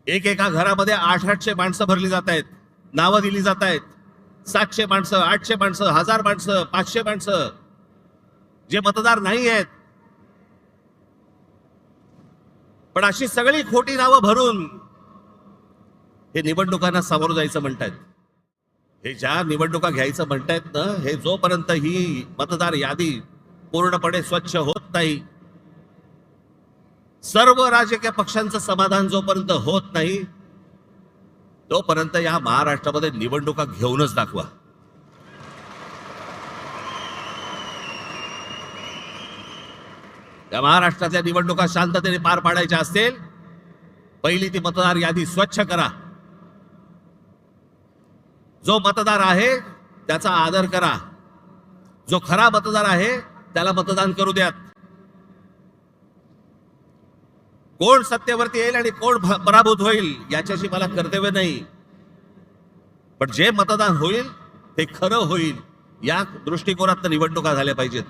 एकेका घरामध्ये 800 माणसं भरली जात आहेत, नावं दिली जात आहेत. 700 माणसं, 800 माणसं, 1000 माणसं, 500 माणसं जे मतदार नाही आहेत. पण अशी सगळी खोटी नावं भरून हे निवडणुकांना सामोरं जायचं म्हणतायत. हे ज्या निवडणुका घ्यायचं म्हणतायत ना, हे जोपर्यंत ही मतदार यादी पूर्णपणे स्वच्छ होत नाही, सर्व राजकीय पक्षांचं समाधान जोपर्यंत होत नाही, तोपर्यंत या महाराष्ट्रामध्ये निवडणुका घेऊनच दाखवा. या महाराष्ट्रातल्या निवडणुका शांततेने पार पाडायच्या असतील, पहिली ती मतदार यादी स्वच्छ करा. जो मतदार आहे त्याचा आदर करा. जो खरा मतदार आहे त्याला मतदान करू द्या. कोण सत्तेवरती येईल आणि कोण पराभूत होईल याच्याशी मला कर्तव्य नाही, पण जे मतदान होईल ते खरं होईल या दृष्टिकोनात निवडणुका झाल्या पाहिजेत.